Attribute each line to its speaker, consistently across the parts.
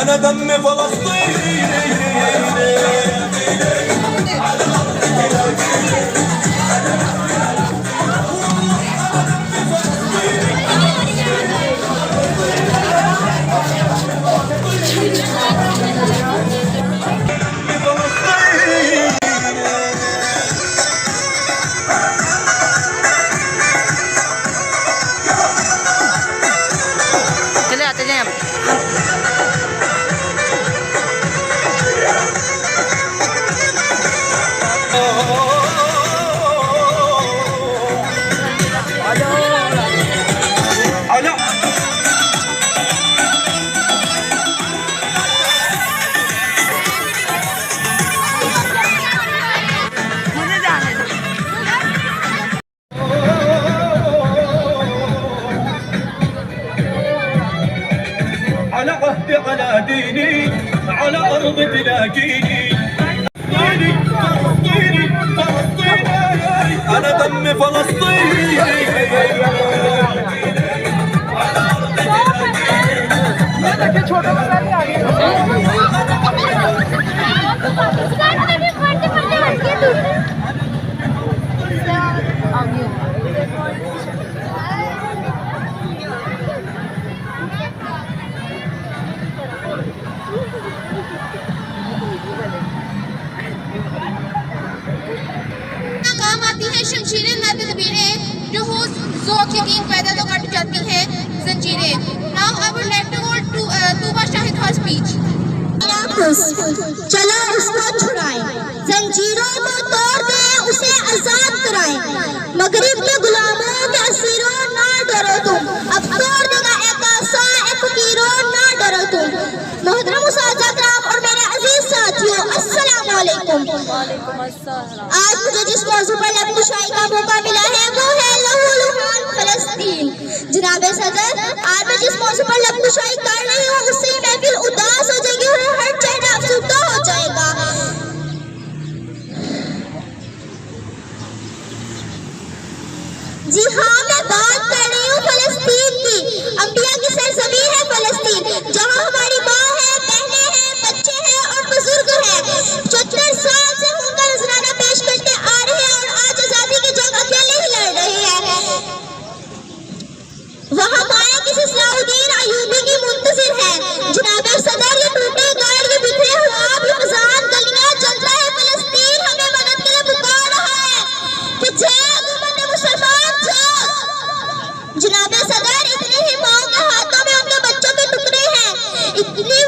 Speaker 1: أنا دم فلسطيني.
Speaker 2: चले आते जाएं अब।
Speaker 1: على عهدي على ديني على أرض تلاقيني فلسطيني فلسطيني فلسطيني أنا دم فلسطيني
Speaker 3: काम आती है शमशीरें न तदबीरें जो हो ज़ौक़ यकीन पैदा तो कट जाती है ज़ंजीरें. Now I would like to hold Tuba Shahid her speech.
Speaker 4: चलो उसको छुड़ाएं, जंजीरों को तोड़ दें, उसे आजाद कराएं. मगरिब के गुलामों के असीरों ना डरो तुम, अब तोड़ देगा एक आसा एक फकीरों ना डरो तुम. मोहतरम उस्ताद कराम और मेरे अजीज साथियों, अस्सलाम वालेकुम. आज मुझे जिस मौजू पर लफ्ज़-ए-शायरी का मौका मिला है वो है लहू लुहान फलस्तीन. जनाब सदर, आज मैं जिस मौजू पर लफ्ज़-ए-शायरी कर रही हूँ उससे महफिल उदास हो जाएगी और हर चेहरा अफसुर्दा हो जाएगा. जी हाँ, मैं बात कर रही हूँ फलस्तीन की. अंबिया की सरजमीन है फलस्तीन, जहाँ हमारी माँ है, बहनें हैं, बच्चे हैं और बुजुर्ग हैं. 74 साल से उनका नजराना पेश करते आ रहे हैं और आज आजादी की जंग अकेले ही लड़ रहे हैं. वहाँ माया किसी सलाहुद्दीन अयूबी की मुंतजिर है. जनाब सदर, ये टूटे घर, ये बिखरे ख्वाब, ये खजान गलियां, जल रहा है फलस्तीन हमें मदद के लिए पुकार रहा है कि जाग उम्मत मुसलमान जाग. जनाब सदर, इतनी ही माओ के हाथों में उनके बच्चों के टुकड़े हैं, इतने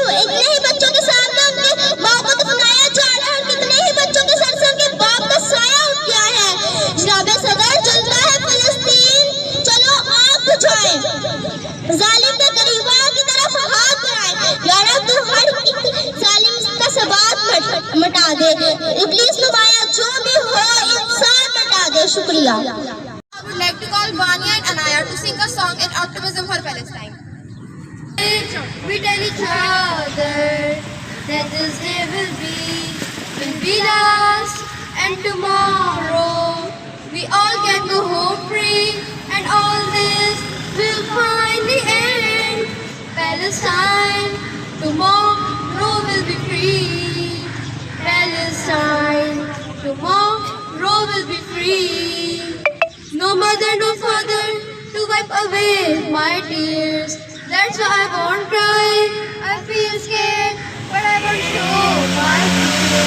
Speaker 4: ही बच्चों के सामने उनके माँ को दफनाया जा रहा है, कितने ही बच्चों के सर से उनके बाप का साया उठ गया है. जनाब सदर, जलता है फलस्तीन, चलो आग बुझाएं, जालिम के करीबा की तरफ हाथ बढ़ाएं. या रब, तू हर जालिम का सबात मिटा दे, इब्लीस नुमाया जो भी हो इंसान मिटा दे. शुक्रिया.
Speaker 3: I would like to call Bania and Anaya to sing a song in optimism for Palestine.
Speaker 5: We tell each other that this day will be when we last, and tomorrow we all can go home free, and all this will finally end. Palestine, tomorrow will be free. Palestine, tomorrow will be free. No mother, no father to wipe away my tears. That's why I won't cry. I feel scared, but I won't show my fear.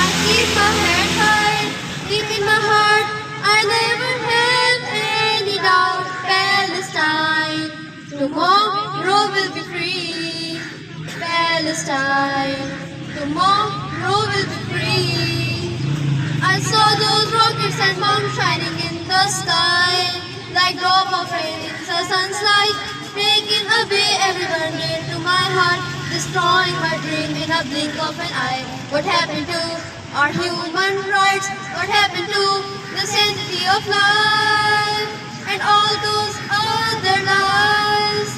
Speaker 5: I keep my head high, deep in my heart. I never have any doubt. Palestine, tomorrow will be free. Palestine, tomorrow will be free. I saw those rockets and bombs shining in the sky, like drop of rain in the sun's light, taking away everyone near to my heart, destroying my dream in a blink of an eye. What happened to our human rights? What happened to the sanctity of life and all those other lies?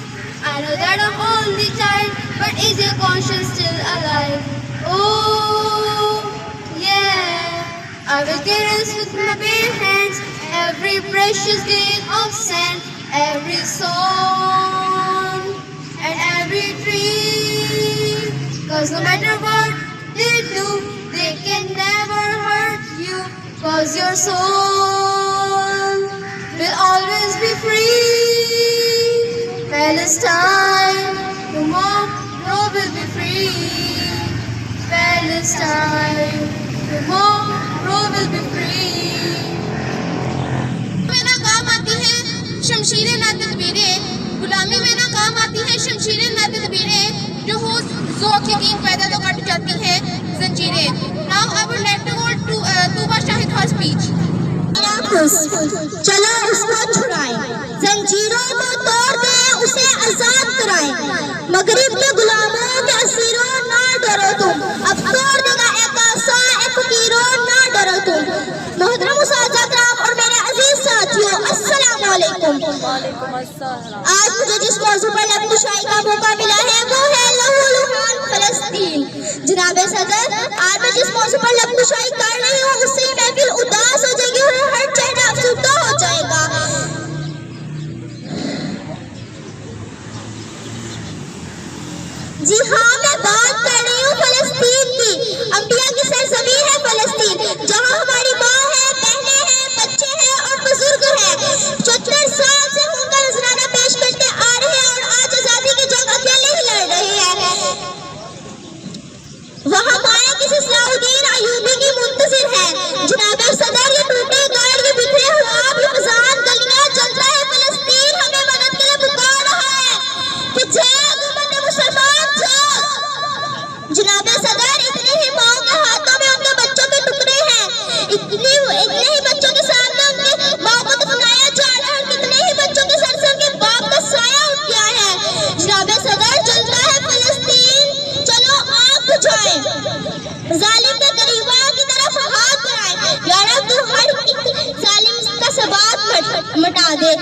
Speaker 5: I know that I'm only child, Is your conscience still alive? Oh, yeah. I will caress with my bare hands every precious grain of sand, every song and every tree. 'Cause no matter what they do, they can never hurt you. 'Cause your soul will always be free. Palestine, tomorrow will be free. Palestine, tomorrow will be free.
Speaker 3: में ना काम आती है शमशीरें ना तदबीरें, गुलामी में ना काम आती है शमशीरें ना तदबीरें, जो हो ज़ौक़ यकीन पैदा तो कट जाती है जंजीरें. Now I would like to go to Tuba Shahid her speech.
Speaker 4: चलो उसको छुड़ाएं, जंजीरों को तोड़ दें, उसे आजाद कराएं. मगरिब के गुलामों के असीरों ना डरो तुम, अब तोड़ देगा एक आसा एक फकीरों ना डरो तुम. मोहतरम उस्ताद कराम और मेरे अजीज साथियों, अस्सलाम वालेकुम. आज मुझे जिस मौजू पर लफ्ज़-ए-शायरी का मौका मिला है वो है लहू लुहान फलस्तीन. जनाबे सदर, आज मैं जिस मौजू पर लफ्ज़-ए-शायरी कर रही हूँ उससे महफिल उदास हो जाएगी और हर चेहरा अफसुर्दा हो जाएगा. जी हाँ, मैं बात कर रही हूँ फलस्तीन की. अंबिया की सरजमीन है फलस्तीन, जहाँ हमारी माँ है, बहनें हैं, बच्चे हैं और बुजुर्ग हैं. 74 साल से उनका नजराना पेश करते आ रहे हैं और आज आजादी की जंग अकेले ही लड़ रहे हैं. वहाँ माया किसी सलाहुद्दीन अय्यूबी की मुंतजिर है. जनाबे सदर, ये टूटे गाड़ के बिखरे ख्वाब, ये खजान गलियां जलता है फलस्तीन हमें मदद के लिए पुकार रहा है कि जाग उम्मत मुसलमान जाग. जनाबे सदर, इतनी ही माओ के हाथों में उनके बच्चों के टुकड़े हैं, इतने ही बच्चों के सामने उनके माँ को दफनाया जा रहा है, कितने ही बच्चों के सर से उनके बाप का साया उठ गया है. जनाबे सदर, जलता है फलस्तीन, चलो आग बुझाएं, जालिम के गरीबां की तरफ हाथ बढ़ाएं. या रब, तू हर जालिम का सबात मिटा दे,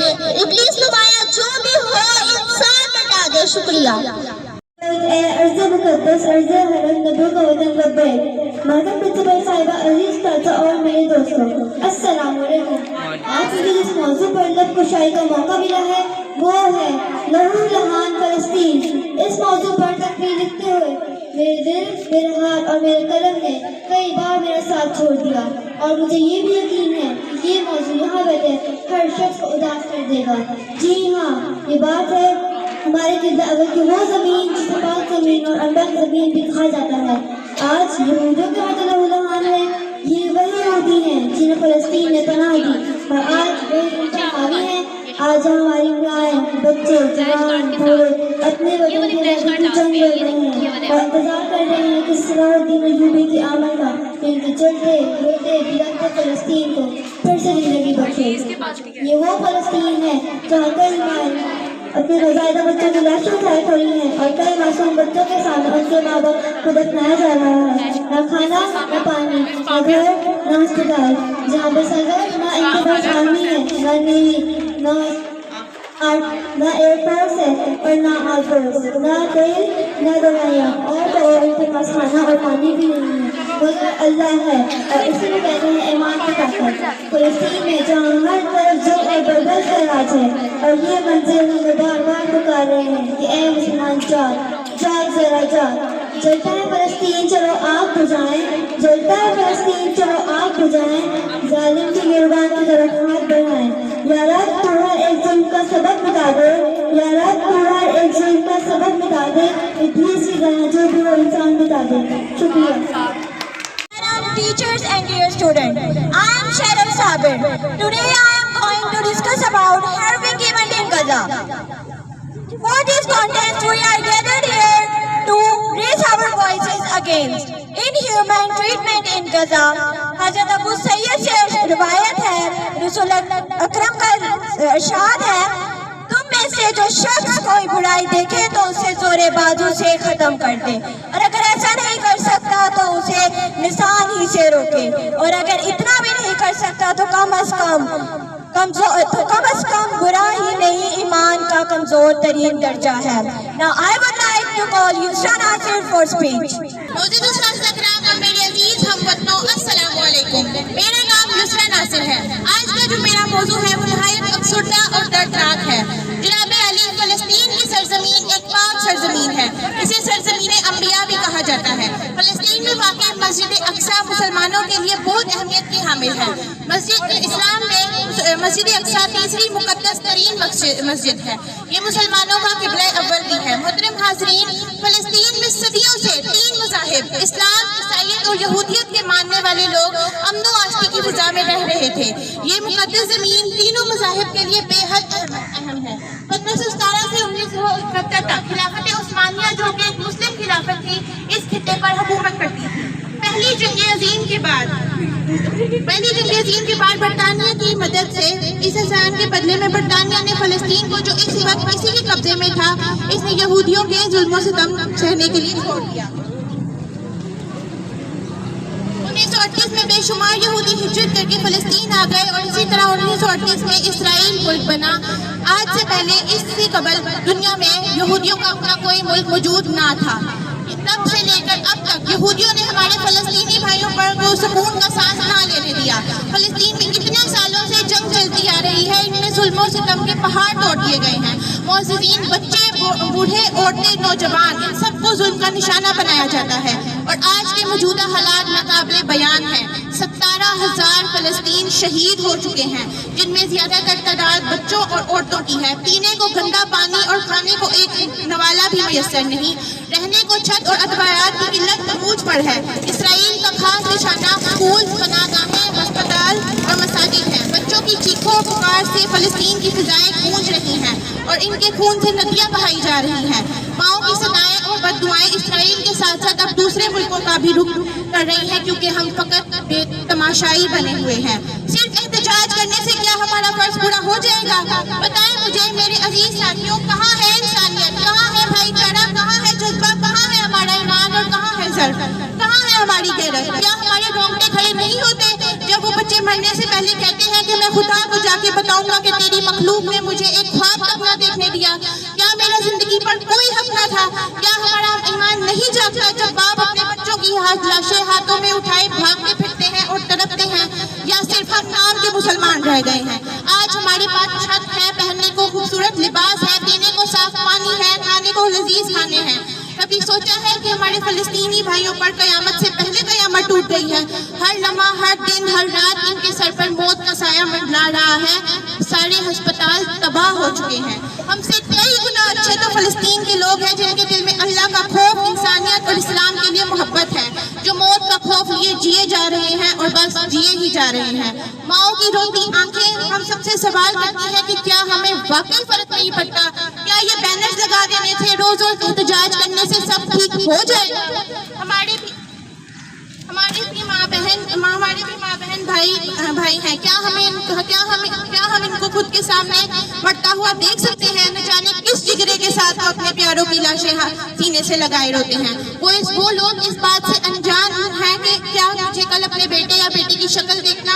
Speaker 4: इब्लीस नुमाया जो भी हो इंसान मिटा दे. शुक्रिया. अर्ज़ मुक़द्दस, अर्ज़ हरम, नबी का वतन लब्बैक. मातम प्रिंसिपल साहिबा, अजीज ताजा और मेरे दोस्तों, अस्सलाम वालेकुम. आज मुझे जिस मौजू पर लफ्ज़ कुशाई का मौका मिला है वो है लहू लहान फलस्तीन. इस मौजू पर तकरीर लिखते हुए मेरे दिल, मेरे हाथ और मेरे कलम ने कई बार मेरा साथ छोड़ दिया और मुझे ये भी यकीन है कि ये मौजू यहाँ बैठे हर शख्स को उदास कर देगा. जी हाँ, ये बात है हमारे किरदार की वो ज़मीन जिसे पाक ज़मीन और अनबक ज़मीन भी कहा जाता है. आज यहूदियों के हाथ लहू लहान है. ये वही यहूदी हैं जिन्हें फलस्तीन ने पनाह दी और आज वे उनका हावी हैं. आज हमारी माएँ, बच्चे, जवान, बूढ़े अपने वतन के लिए जंग लड़ रहे हैं और इंतजार कर रहे हैं कि सलाहुद्दीन अय्यूबी की आमद का इनके जलते रोते बिलखते फलस्तीन को फिर से जिंदगी बख्शे. ये वो फलस्तीन है जहाँ कई माएँ अपने नौज़ायदा बच्चों की लाशें उठाए खड़ी हैं और कई मासूम बच्चों के सामने उनके माँ बाप को दफनाया जा रहा है. न खाना, न पानी, न घर, न अस्पताल. जहाँ पे सदर न इनके पास आर्मी है, न नेवी, न एयरफोर्स है और न आर्फोर्स, न तेल, न दवाइयाँ और तो इनके पास खाना और पानी भी नहीं है, मगर अल्लाह है और इसी को कहते हैं ईमान की ताकत. फलस्तीन में जहाँ हर तरफ जंग और बर्बाद का राज है और ये मंजिल हमें बार बार पुकार रहे हैं कि ए मुसलमान जाग, जाग जरा जाग. जलता है फलस्तीन, चलो आग बुझाएं, जलता है फलस्तीन, चलो आग बुझाएं, जालिम की गिरबान की तरफ हाथ बढ़ाएं. या रब, तू हर एक जुल्म का सबक मिटा दे, या रब, तू हर एक जुल्म का सबक मिटा दे, इब्लीस की तरह जो भी वो इंसान मिटा दे. शुक्रिया. Teachers and dear students, I am Sharon Sabir. Today I am going to discuss about harming event in Gaza. For this context, we are gathered here to raise our voices against inhuman treatment in Gaza. Hazrat Abu Sayyid से रिवायत है, रसूल अकरम का इरशाद है, तुम में से जो शख्स कोई बुराई देखे तो उसे जोरे बाजू से खत्म कर दे, और अगर ऐसा नहीं कर सकता तो उसे निशान ही से रोके, और अगर इतना भी नहीं कर सकता तो कम अज कम बुरा ही नहीं, ईमान का कमजोर तरीन दर्जा है। Now I would like to call Yusra Nasir for speech.
Speaker 3: मोजूद उस्ताद अकराम और मेरे अजीज हमवतनों, अस्सलामु अलैकुम। मेरा नाम युसरा नासिर है। आज का जो मेरा मौजू है वो नहायत अफसरदा और दर्दनाक है। जनाब अली, फलस्तीन की सरजमीन एक पाक सरजमीन है। इसे सरजमीन अंबिया भी कहा जाता है। फलस्तीन में वाक़ई मस्जिद अक्सा मुसलमानों के लिए बहुत अहमियत की हामिल है। इस्लाम में मस्जिद अक्सा तीसरी मुक़द्दस तरीन मस्जिद है। ये मुसलमानों का क़िबला अव्वल भी है। मोहतरम हाज़रीन, फलस्तीन में सदियों से 3 मज़ाहिब इस्लाम, ईसाईयत और यहूदियत के मानने वाले लोग अमन व आशकी की फ़िज़ा में रह रहे थे। ये मुक़द्दस ज़मीन तीनों मज़ाहिब के लिए बेहद अहम है। 1517 से 1970 तक खिलाफत उस्मानिया, जो कि एक मुस्लिम खिलाफत थी, इस खित्ते पर हुकूमत करती थी। पहली जंग अज़ीम के बाद बरतानिया की मदद से इस एहसान के बदले में बरतानिया ने फ़लस्तीन को, जो इस वक्त इसी के कब्जे में था, इसने यहूदियों के जुल्मों से दम सहने के लिए छोड़ दिया। 1938 में बेशुमार यहूदी हिजरत करके फ़लस्तीन आ गए और इसी तरह 1938 में इसराइल मुल्क बना। आज से पहले इससे कबल दुनिया में यहूदियों का अपना कोई मुल्क मौजूद ना था। तब से लेकर अब तक यहूदियों ने हमारे फ़लस्तीनी भाइयों पर को सुकून का सांस ना लेने दिया। फ़लस्तीन में इतने सालों से जंग चलती आ रही है, इनमें जुल्मों सितम के पहाड़ तोड़ दिए गए हैं। मुअज़्ज़िज़ीन, बच्चे, बूढ़े, औरतें, नौजवान, इन सबको जुल्म का निशाना बनाया जाता है और आज के मौजूदा हालात नाकाबिले बयान हैं। 17,000 फ़लस्तीन शहीद हो चुके हैं, जिनमें ज़्यादातर तादाद बच्चों और औरतों की है। पीने को गंदा पानी और खाने को एक नवाला भी मैसर नहीं। रहने को छत और अदवायात की किल्लत अबूझ पर है। इसराइल का खास निशाना स्कूल, पनाहगाहें, अस्पताल और मसाजिद हैं। बच्चों की चीखों पुकार से फ़लस्तीन की फ़िज़ाएं गूंज रही हैं और इनके खून से नदियाँ बहाई जा रही हैं। माओं की सदाएं और बद्दुआएं इसराइल के साथ साथ अब दूसरे मुल्कों का भी रुख कर रही हैं, क्योंकि हम फ़कत तमाशाई बने हुए हैं। सिर्फ एहतजाज करने से क्या हमारा फ़र्ज़ पूरा हो जाएगा? बताएं मुझे मेरे अजीज साथियों, कहाँ है इंसानियत, कहाँ है भाईचारा, कहाँ है जज्बा, कहाँ है हमारा ईमान और कहाँ है ज़र्फ़, कहाँ है हमारी गैरत? क्या हमारे रोंगटे खड़े नहीं होते जब वो बच्चे मरने से पहले कहते हैं कि मैं खुदा को जाके बताऊंगा कि तेरी मखलूक ने मुझे एक ख्वाब तक न देखने दिया? क्या मेरा जिंदगी पर कोई हक न था? क्या हमारा ईमान नहीं जागता जब बाप अपने बच्चों की लाशें हाथों में उठाए भागते फिरते हैं और तड़पते हैं? या सिर्फ हम नाम के मुसलमान रह गए हैं? आज हमारे पास छत है, पहनने को खूबसूरत लिबास है, पीने को साफ पानी है, खाने को लजीज खाने हैं। कभी सोचा है कि हमारे फ़लस्तीनी भाइयों पर क़यामत से पहले क़यामत टूट गई है? हर लम्हा, हर दिन, हर रात इनके सर पर मौत का साया मंडरा रहा है। सारे अस्पताल तबाह हो चुके हैं। हमसे कई गुना अच्छे तो फ़लस्तीन के लोग हैं जिनके दिल में अल्लाह का खौफ, इंसानियत और इस्लाम के लिए मोहब्बत है, जो मौत का खौफ लिए जिए जा रहे हैं और बस जिए ही जा रहे हैं। माओं की रोती आंखें हम सबसे सवाल करती हैं कि क्या हमें वाकई फ़र्क नहीं पड़ता? क्या ये बैनर्स लगा देने से, रोज़ रोज़ एहतजाज करने से सब ठीक हो जाएगा? हमारे भी माँ बहन भाई हैं। क्या हम इनको खुद के सामने बढ़ता हुआ देख सकते हैं? न जाने किस जिगरे के साथ वो अपने प्यारों की लाशें सीने से लगाए रोते हैं। वो लोग इस बात से अनजान हैं कि क्या मुझे कल अपने बेटे या बेटी की शक्ल देखना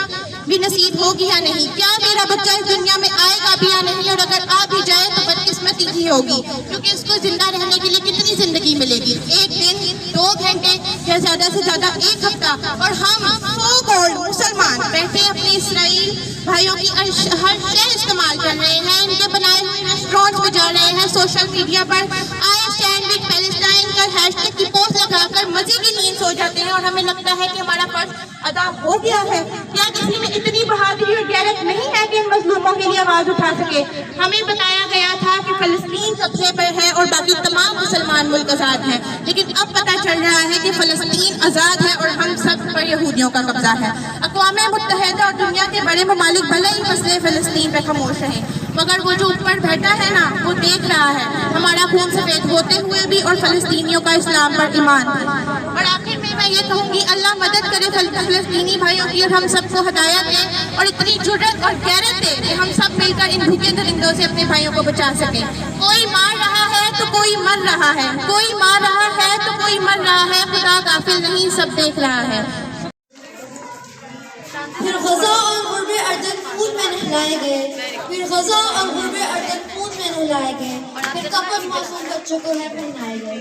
Speaker 3: भी नसीब होगी या नहीं? क्या मेरा बच्चा इस दुनिया में आएगा भी या नहीं? और अगर आ भी जाए तो बदकिस्मती ही होगी, क्योंकि उसको जिंदा रहने के लिए कितनी जिंदगी मिलेगी? 1 दिन, 2 घंटे या ज़्यादा से ज़्यादा 1 हफ्ता। और हम सो कॉल्ड मुसलमान बैठे अपने इसराइल भाइयों की हर शय इस्तेमाल कर रहे हैं, इनके बनाए हुए रेस्टोरेंट्स में जा रहे हैं, सोशल मीडिया पर आई स्टैंड विद पैलेस्टाइन का हैशटैग की पोस्ट लगाकर मजे की नींद सो जाते हैं और हमें लगता है कि हमारा फर्ज अदा हो गया है। क्या किसी में इतनी बहादुरी और गैरत नहीं है कि इन मजलूमों के लिए आवाज़ उठा सके? हमें बताया गया था कि फ़लस्तीन कब्जे पर है और बाकी तमाम मुसलमान मुल्क आज़ाद हैं, लेकिन अब पता चल रहा है कि फ़लस्तीन आज़ाद है और हम सब पर यहूदियों का कब्जा है। अक़वाम मुत्तहिदा और दुनिया के बड़े ममालिक भले ही मसले फ़लस्तीन पर खामोश रहें, मगर वो जो ऊपर बैठा है ना, वो देख रहा है हमारा खून सफ़ेद होते हुए भी और फ़लस्तीनियों का इस्लाम पर ईमान भी। और आखिर में मैं ये कहूँगी, अल्लाह मदद करे फ़लस्तीनी भाइयों की और हम सबको हिदायत दे और इतनी जुर्रत और गैरत दे कि हम सब मिलकर इन भूखे दरिंदों से अपने भाइयों को बचा सकें। कोई मार रहा है तो कोई मर रहा है, कोई मार रहा है तो कोई मर रहा है, खुदा गाफिल नहीं, सब देख रहा है।
Speaker 5: پھر غزہ اور غرب اردن خون میں نہلائے گئے، پھر غزہ اور غرب اردن خون میں نہلائے گئے، پھر کفن معصوم بچوں کو ہے پہنائے گئے۔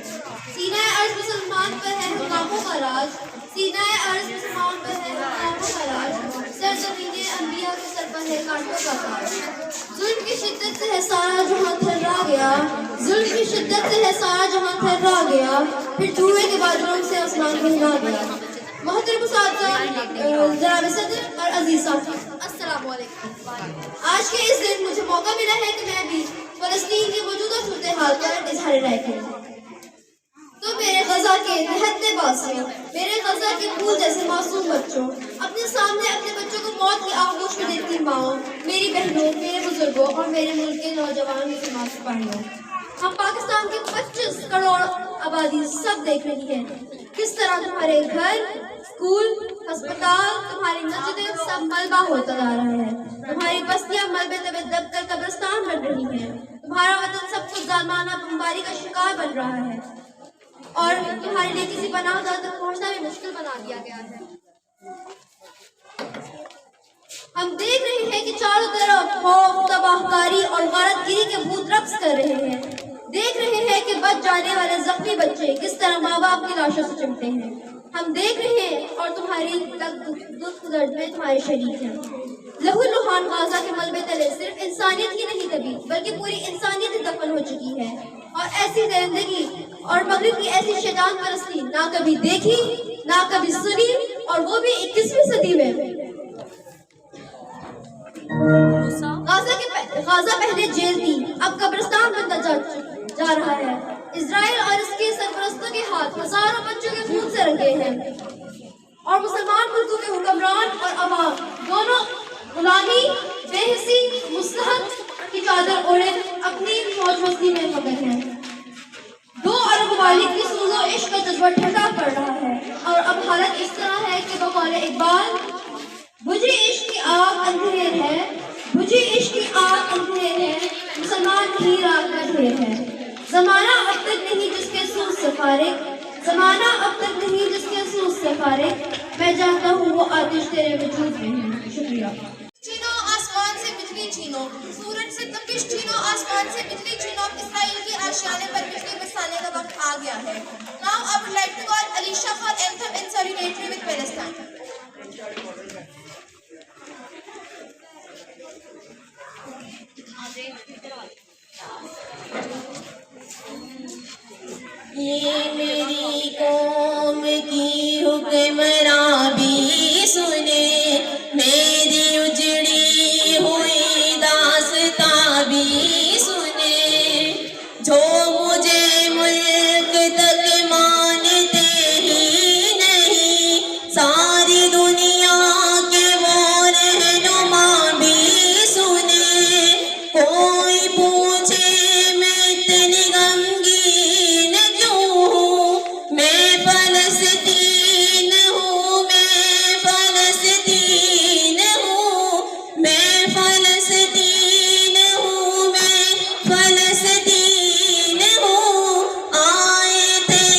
Speaker 5: سینہ ارض مسلمان پر ہے حکاموں کا راج، سینہ ارض مسلمان پر ہے حکاموں کا راج، سرزمین انبیاء کے سر پر ہے کانٹوں کا تاج۔ ظلم کی شدت سے ہے سارا جہاں تھرا گیا، ظلم کی شدت سے ہے سارا جہاں تھرا گیا، پھر دھوئے کے بادلوں سے آسمان کو ہلا گیا۔ محترم اساتذہ، جناب صدر اور عزیز ساتھی، السلام علیکم۔ آج کے اس دن مجھے موقع ملا ہے کہ میں بھی فلسطین کی موجودہ صورتحال پر اظہار رائے کروں۔ تو میرے غزہ کے نہتے باسیوں، میرے غزہ کے پھول جیسے معصوم بچوں، اپنے سامنے اپنے بچوں کو موت کی آغوش میں دیکھتی ماؤں، میری بہنوں، میرے بزرگوں اور میرے ملک کے نوجوان مسلمان سپاہیوں، ہم پاکستان کے 25 کروڑ آبادی سب دیکھ رہی ہے کس طرح تمہارے گھر، اسکول، ہسپتال، تمہاری مسجدیں سب ملبہ ہوتا جا رہا ہے، تمہاری بستیاں ملبے میں دب کر قبرستان بن رہی ہیں، تمہارا وطن سب کچھ ظالمانہ بمباری کا شکار بن رہا ہے، اور تمہارے لیے کسی پناہ گاہ تک پہنچنا بھی مشکل بنا دیا گیا ہے۔ ہم دیکھ رہے ہیں کہ چاروں طرف خوف، تباہ کاری اور غارت گیری کے بھوت رقص کر رہے ہیں، دیکھ رہے ہیں کہ بچ جانے والے زخمی بچے کس طرح ماں باپ کی لاشوں سے چمٹے ہیں، ہم دیکھ رہے ہیں اور تمہاری دکھ درد میں تمہارے شریک ہیں۔ لہو لہان غازہ کے ملبے تلے صرف انسانیت ہی نہیں دبی بلکہ پوری انسانیت ہی دفن ہو چکی ہے، اور ایسی درندگی اور مغرب کی ایسی شیطان پرستی نہ کبھی دیکھی، نہ کبھی سنی، اور وہ بھی 21ویں صدی میں۔ غازہ پہلے جیل تھی، اب قبرستان بنتا جا رہا ہے۔ اسرائیل اور اس کے سرپرستوں کے ہاتھ ہزاروں بچوں کے خون سے رنگے ہیں، اور مسلمان ملکوں کے حکمران اور عوام دونوں غلامی، بے حسی، مصلحت کی چادر اوڑے اپنی موج مستی میں مگن ہیں۔ 2 ارب ممالک کی سوز و عشق کا جذبہ ٹھنڈا پڑ رہا ہے، اور اب حالت اس طرح ہے کہ بقول اقبال، بجھی عشق کی آگ اندھیر ہے، بجھی عشق کی آگ اندھیر ہے، مسلمان ہی رات کا ڈھیر ہے۔ زمانہ اب تک نہیں جس کے سوز سے فارغ، زمانہ اب تک نہیں جس کے سوز سے فارغ، میں جانتا ہوں وہ آتش تیرے وجود میں ہے۔ شکریہ۔
Speaker 3: چھینو آسمان سے بجلی چھینو، سورج سے تپش چھینو، آسمان سے بجلی چھینو، اسرائیل کی آشیانے پر بجلی برسانے کا وقت آ گیا ہے۔ Now I would like to call Alicia for anthem in solidarity with Palestine.
Speaker 2: یہ میری قوم کی حکمراں بھی سنے، میری اجڑی ہوئی داستاں بھی سنے، جو مجھے ملک تک مانتے ہی نہیں، ساری دنیا کے وہ رہنما بھی سنے، کوئی پوچھے میں اتنی غمگین کیوں ہوں، میں فلسطین ہوں، میں فلسطین ہوں، میں فلسطین ہوں، میں فلسطین ہوں، آئے تھے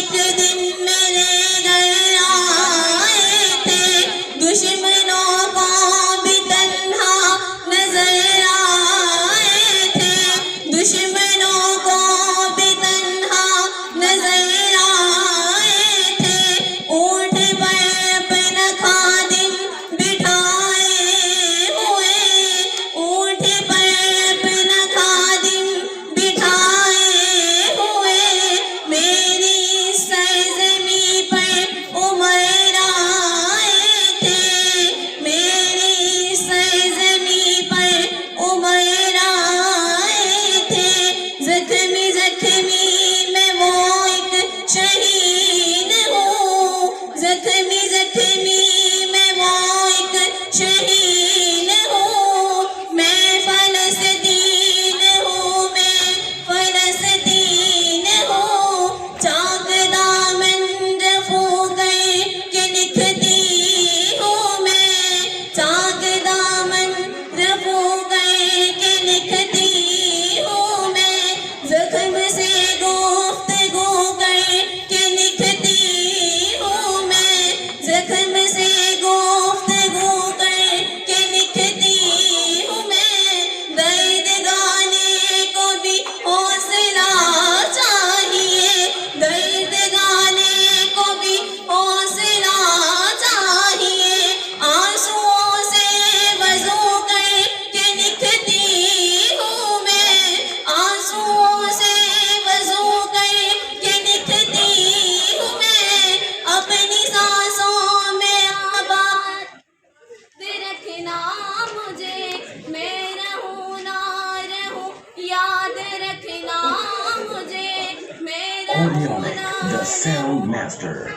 Speaker 6: Audionic, the sound master.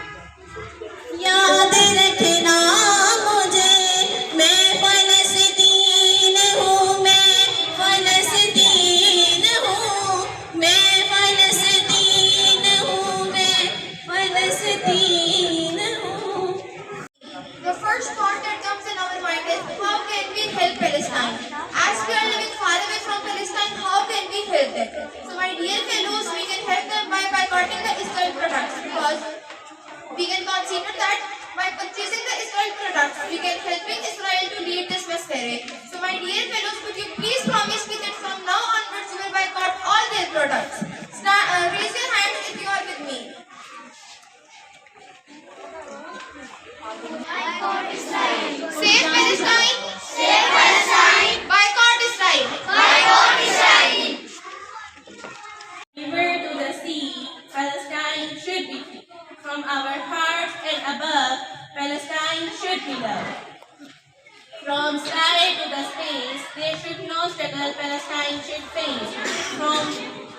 Speaker 2: याद रखना मुझे, मैं फलस्तीन हूँ, मैं फलस्तीन हूँ, मैं फलस्तीन हूँ, मैं फलस्तीन हूँ.
Speaker 3: The first thought that comes in our mind is how can we help Palestine? As we are living far away from Palestine, how can we help them? So my dear fellows, we can help them by boycotting the Israel products, because we can consider that by purchasing the Israel products, we can helping Israel to lead this masquerade. So my dear fellows, could you please promise me that from now onwards you will boycott all their products? Raise your hands if you are with me. Save Palestine. Save Palestine. Boycott Israel. Boycott Israel.
Speaker 7: River to the sea, Palestine should be free. From our hearts and above, Palestine should be loved. From sky to the space, there should no struggle Palestine should face. From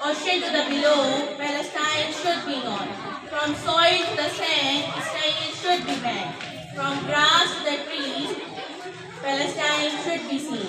Speaker 7: ocean to the below, Palestine should be known. From soil to the sand, Israel should be banned. From grass to the trees, Palestine should be seen.